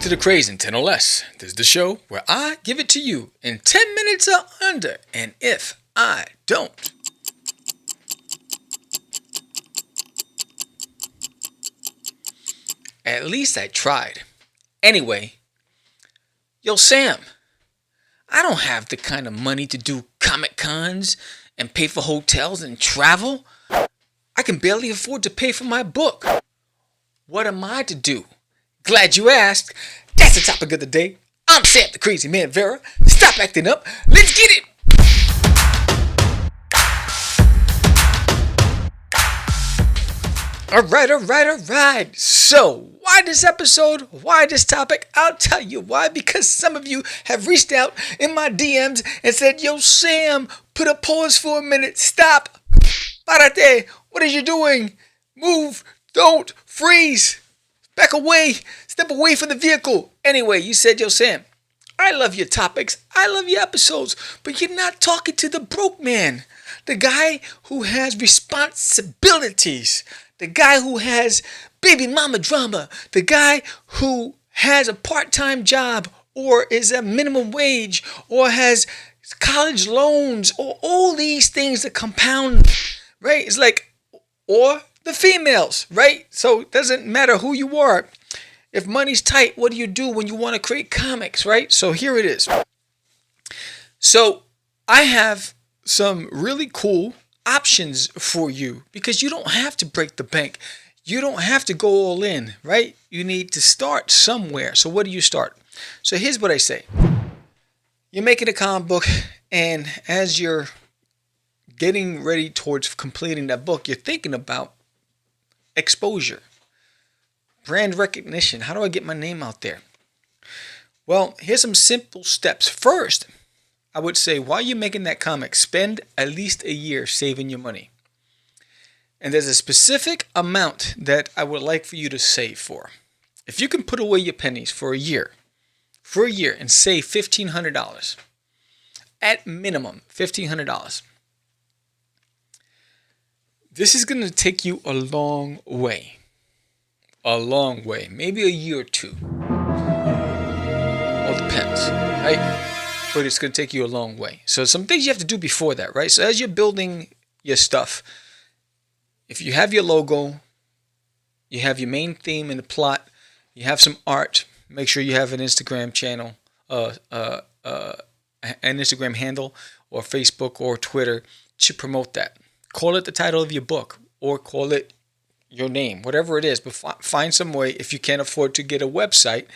to the Craze in 10 or less. This is the show where I give it to you in 10 minutes or under. And if I don't, at least I tried. Anyway, yo Sam, I don't have the kind of money to do Comic Cons and pay for hotels and travel. I can barely afford to pay for my book. What am I to do? Glad you asked. That's the topic of the day. I'm Sam the Crazy Man Vera. Stop acting up. Let's get it. All right. So, why this episode? Why this topic? I'll tell you why. Because some of you have reached out in my DMs and said, yo, Sam, put a pause for a minute. Stop. Párate. What are you doing? Move. Don't. Freeze. Back away. Step away from the vehicle. Anyway, you said, yo, Sam, I love your topics. I love your episodes. But you're not talking to the broke man. The guy who has responsibilities. The guy who has baby mama drama. The guy who has a part-time job or is at minimum wage or has college loans or all these things that compound, right? It's like, or the females, right? So it doesn't matter who you are. If money's tight, what do you do when you want to create comics, right? So here it is. So I have some really cool options for you because you don't have to break the bank. You don't have to go all in, right? You need to start somewhere. So what do you start? So here's what I say. You're making a comic book, and as you're getting ready towards completing that book, you're thinking about exposure, brand recognition. How do I get my name out there? Well, here's some simple steps. First, I would say while you're making that comic, spend at least a year saving your money. And there's a specific amount that I would like for you to save for. If you can put away your pennies for a year and save $1,500, at minimum $1,500, this is going to take you a long way. Maybe a year or two. All depends, right? But it's going to take you a long way. So some things you have to do before that, right? So as you're building your stuff, if you have your logo, you have your main theme and the plot, you have some art, make sure you have an Instagram channel, an Instagram handle or Facebook or Twitter to promote that. Call it the title of your book or call it your name, whatever it is. But find some way. If you can't afford to get a website,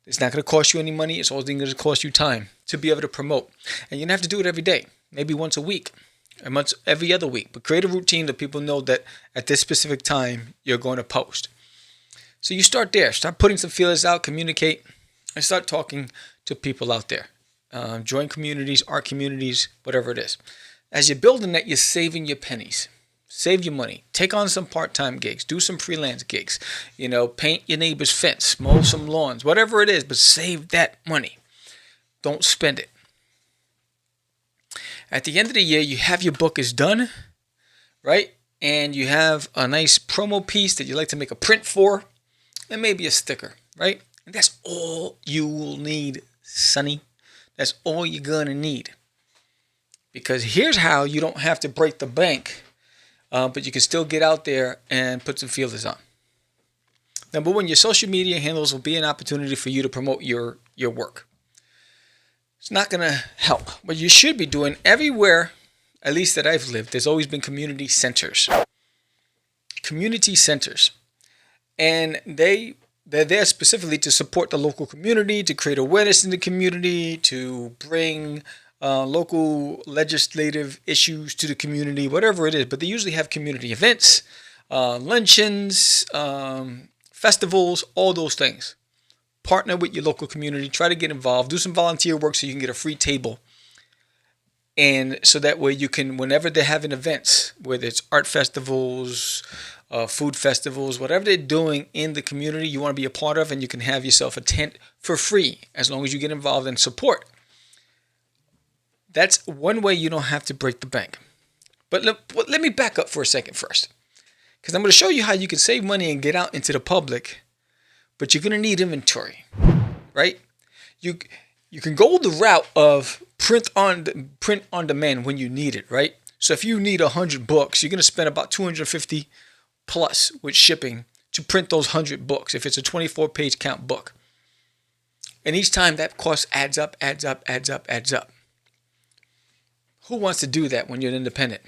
it's not going to cost you any money. It's only going to cost you time to be able to promote. And you don't have to do it every day, maybe once a week, or once every other week. But create a routine that people know that at this specific time, you're going to post. So you start there. Start putting some feelers out, communicate, and start talking to people out there. Join communities, art communities, whatever it is. As you're building that, you're saving your pennies. Save your money. Take on some part-time gigs. Do some freelance gigs. Paint your neighbor's fence. Mow some lawns. Whatever it is, but save that money. Don't spend it. At the end of the year, you have your book is done, right? And you have a nice promo piece that you like to make a print for, and maybe a sticker, right? And that's all you'll need, sonny. That's all you're gonna need. Because here's how you don't have to break the bank, but you can still get out there and put some feelers on. Number one, your social media handles will be an opportunity for you to promote your work. It's not going to help. What you should be doing everywhere, at least that I've lived, there's always been community centers. Community centers. And they're there specifically to support the local community, to create awareness in the community, to bring local legislative issues to the community, whatever it is. But they usually have community events, luncheons, festivals, all those things. Partner with your local community. Try to get involved. Do some volunteer work so you can get a free table. And so that way you can, whenever they're having events, whether it's art festivals, food festivals, whatever they're doing in the community you want to be a part of, and you can have yourself a tent for free as long as you get involved and support. That's one way you don't have to break the bank. But let me back up for a second first, because I'm going to show you how you can save money and get out into the public, but you're gonna need inventory, right? You you can go the route of print on demand when you need it, right? So if you need 100 books, you're gonna spend about 250 plus with shipping to print those 100 books if it's a 24 page count book. And each time that cost adds up, adds up, adds up, adds up. Who wants to do that when you're an independent?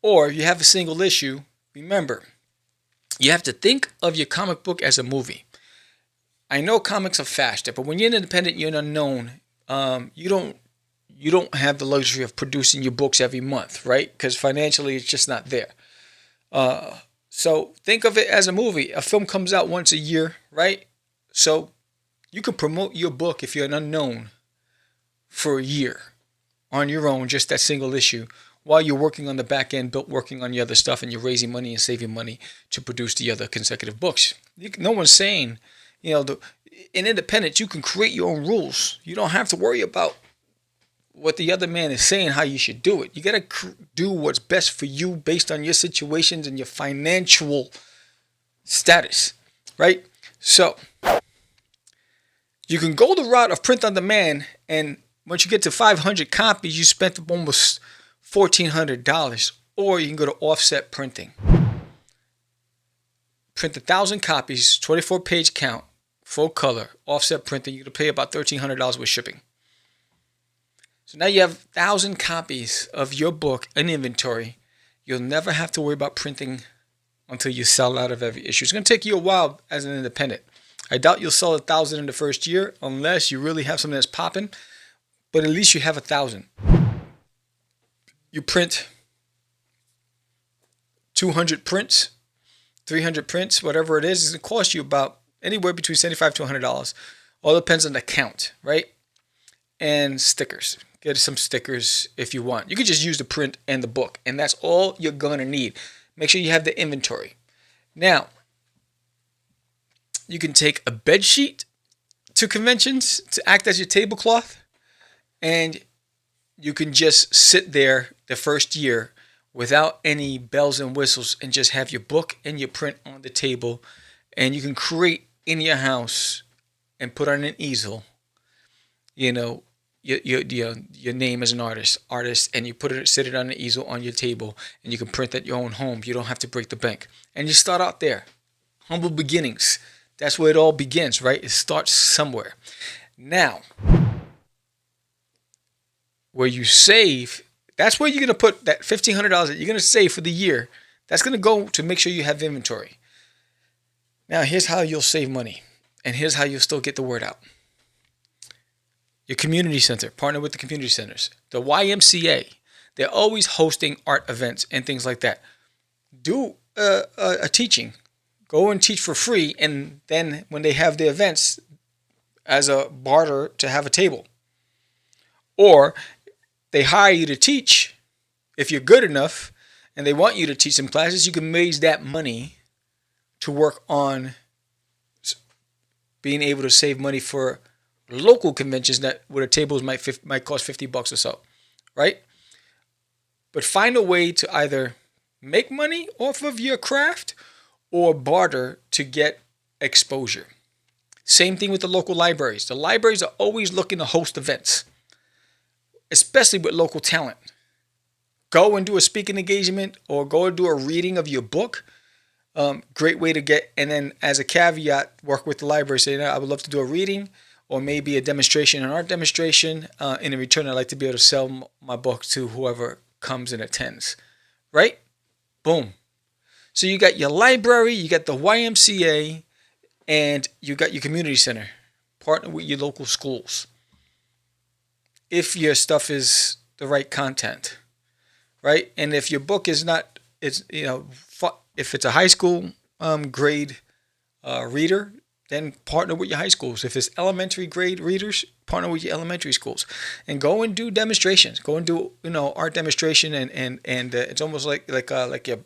Or if you have a single issue, remember, you have to think of your comic book as a movie. I know comics are faster, but when you're an independent, you're an unknown. You don't have the luxury of producing your books every month, right? Because financially, it's just not there. So think of it as a movie. A film comes out once a year, right? So you can promote your book if you're an unknown for a year on your own, just that single issue, while you're working on the back end, working on the other stuff, and you're raising money and saving money to produce the other consecutive books. No one's saying, in independence, you can create your own rules. You don't have to worry about what the other man is saying, how you should do it. You got to do what's best for you based on your situations and your financial status, right? So you can go the route of print on demand, and once you get to 500 copies, you spent almost $1,400. Or you can go to offset printing. Print 1,000 copies, 24 page count, full color, offset printing. You're going to pay about $1,300 with shipping. So now you have 1,000 copies of your book in inventory. You'll never have to worry about printing until you sell out of every issue. It's going to take you a while as an independent. I doubt you'll sell 1,000 in the first year unless you really have something that's popping. But at least you have 1,000. You print 200 prints, 300 prints, whatever it is. It's going to cost you about anywhere between $75 to $100. All depends on the count, right? And stickers. Get some stickers if you want. You can just use the print and the book, and that's all you're going to need. Make sure you have the inventory. Now, you can take a bed sheet to conventions to act as your tablecloth, and you can just sit there the first year without any bells and whistles and just have your book and your print on the table, and you can create in your house and put on an easel, your name as an artist, and you sit it on the easel on your table, and you can print at your own home. You don't have to break the bank, and you start out there. Humble beginnings. That's where it all begins, right? It starts somewhere. Now, where you save, that's where you're going to put that $1,500 that you're going to save for the year. That's going to go to make sure you have inventory. Now, here's how you'll save money, and here's how you'll still get the word out. Your community center, partner with the community centers. The YMCA, they're always hosting art events and things like that. Do a teaching. Go and teach for free, and then when they have the events, as a barter to have a table. Or they hire you to teach. If you're good enough and they want you to teach some classes, you can raise that money to work on being able to save money for local conventions that where the tables might cost $50 or so, right? But find a way to either make money off of your craft or barter to get exposure. Same thing with the local libraries. The libraries are always looking to host events, especially with local talent. Go and do a speaking engagement or go and do a reading of your book. Great way to get, and then as a caveat, work with the library. Say, I would love to do a reading or maybe a demonstration, an art demonstration. In return, I'd like to be able to sell my book to whoever comes and attends. Right? Boom. So you got your library, you got the YMCA, and you got your community center. Partner with your local schools. If your stuff is the right content, right? And if your book is not, if it's a high school grade reader, then partner with your high schools. If it's elementary grade readers, partner with your elementary schools, and go and do demonstrations. Go and do art demonstration, and it's almost like you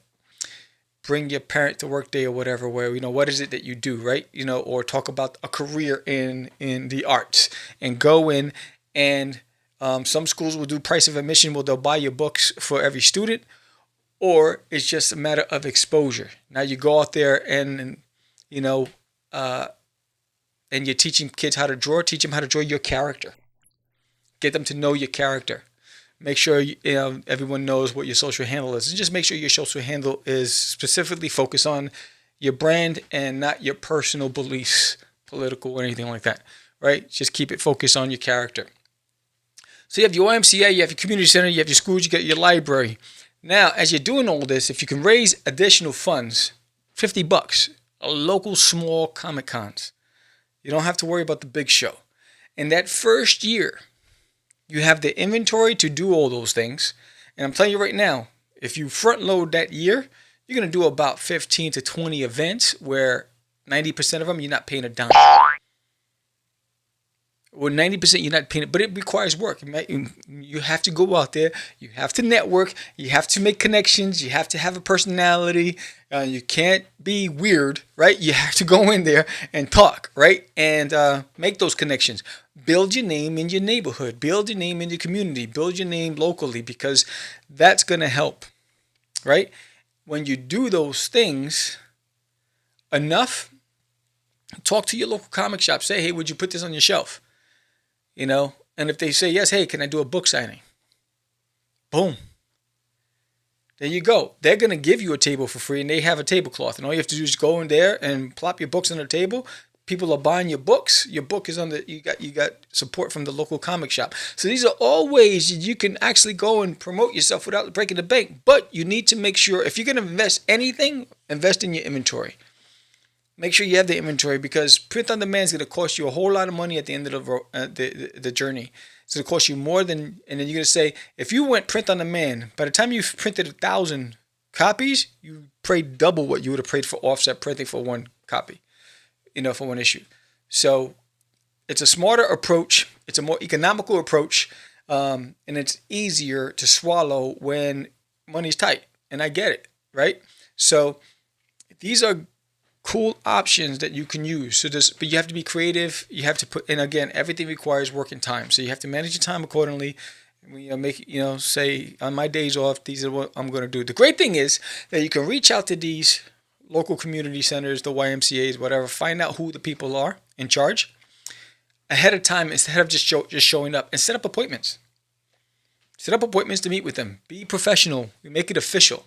bring your parent to work day or whatever. Where what is it that you do, right? Or talk about a career in the arts, and go in and some schools will do price of admission. Well, they'll buy your books for every student, or it's just a matter of exposure. Now you go out there and and you're teaching kids how to draw, teach them how to draw your character. Get them to know your character. Make sure everyone knows what your social handle is. And just make sure your social handle is specifically focused on your brand and not your personal beliefs, political or anything like that, right? Just keep it focused on your character. So you have your YMCA, you have your community center, you have your schools, you got your library. Now, as you're doing all this, if you can raise additional funds, $50, a local small Comic Cons, you don't have to worry about the big show. In that first year, you have the inventory to do all those things. And I'm telling you right now, if you front load that year, you're going to do about 15 to 20 events where 90% of them you're not paying a dime. Well, 90% you're not paying it, but it requires work. You have to go out there. You have to network. You have to make connections. You have to have a personality. You can't be weird, right? You have to go in there and talk, right? And make those connections. Build your name in your neighborhood. Build your name in your community. Build your name locally, because that's going to help, right? When you do those things enough, talk to your local comic shop. Say, hey, would you put this on your shelf? And if they say yes, hey, can I do a book signing? Boom. There you go. They're going to give you a table for free, and they have a tablecloth. And all you have to do is go in there and plop your books on the table. People are buying your books. Your book is you got support from the local comic shop. So these are all ways you can actually go and promote yourself without breaking the bank. But you need to make sure, if you're going to invest anything, invest in your inventory. Make sure you have the inventory, because print on demand is going to cost you a whole lot of money at the end of the journey. It's going to cost you more than, and then you're going to say, if you went print on demand, by the time you've printed 1,000 copies, you paid double what you would have paid for offset printing for one copy, for one issue. So it's a smarter approach. It's a more economical approach, and it's easier to swallow when money's tight. And I get it, right? So these are cool options that you can use. But you have to be creative. You have to put, and again, everything requires work and time. So you have to manage your time accordingly. Say on my days off, these are what I'm going to do. The great thing is that you can reach out to these local community centers, the YMCAs, whatever, find out who the people are in charge ahead of time instead of just showing up, and set up appointments. Set up appointments to meet with them. Be professional. Make it official.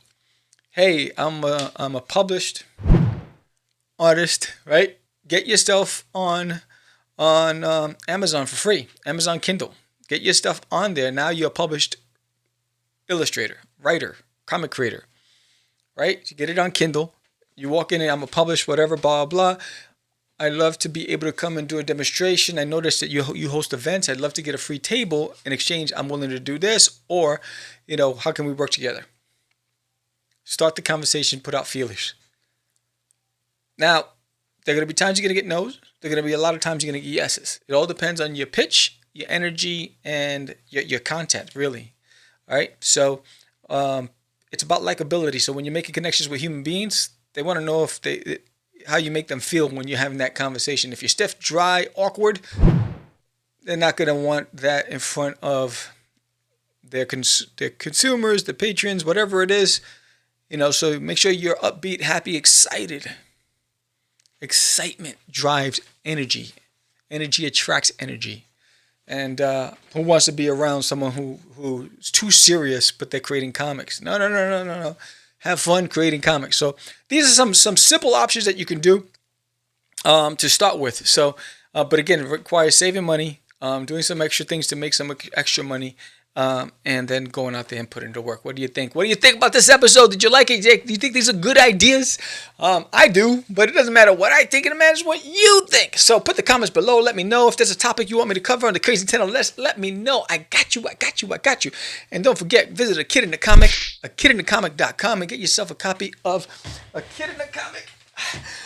Hey, I'm a published artist, right? Get your stuff on Amazon for free. Amazon Kindle. Get your stuff on there. Now you're a published illustrator, writer, comic creator, right? You get it on Kindle. You walk in and I'm a published whatever, blah, blah. I'd love to be able to come and do a demonstration. I noticed that you host events. I'd love to get a free table. In exchange, I'm willing to do this. Or, how can we work together? Start the conversation, put out feelers. Now, there are going to be times you're going to get no's. There are going to be a lot of times you're going to get yeses. It all depends on your pitch, your energy, and your content, really. All right? So it's about likability. So when you're making connections with human beings, they want to know how you make them feel when you're having that conversation. If you're stiff, dry, awkward, they're not going to want that in front of their consumers, the patrons, whatever it is. So make sure you're upbeat, happy, excited. Excitement drives energy. Energy attracts energy. And who wants to be around someone who's too serious, but they're creating comics? No. Have fun creating comics. So these are some simple options that you can do to start with. So, but again, it requires saving money, doing some extra things to make some extra money, and then going out there and putting it to work. What do you think? What do you think about this episode? Did you like it, Jake? Do you think these are good ideas? I do, but it doesn't matter what I think. It matters what you think. So put the comments below. Let me know if there's a topic you want me to cover on the Crazy 10 or less. Let me know. I got you. And don't forget, visit A Kid in the Comic, akidinthecomic.com, and get yourself a copy of A Kid in the Comic.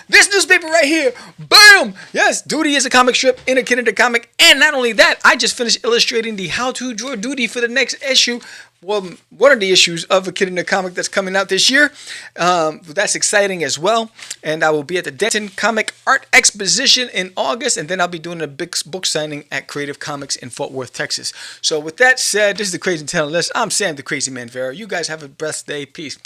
This newspaper right here, boom! Yes, Duty is a comic strip in A Kid in the Comic. And not only that, I just finished illustrating the How to Draw Duty for the next issue. Well, one of the issues of A Kid in the Comic that's coming out this year. That's exciting as well. And I will be at the Denton Comic Art Exposition in August. And then I'll be doing a big book signing at Creative Comics in Fort Worth, Texas. So with that said, this is the Crazy 10 List. I'm Sam, the Crazy Man Vera. You guys have a blessed day. Peace.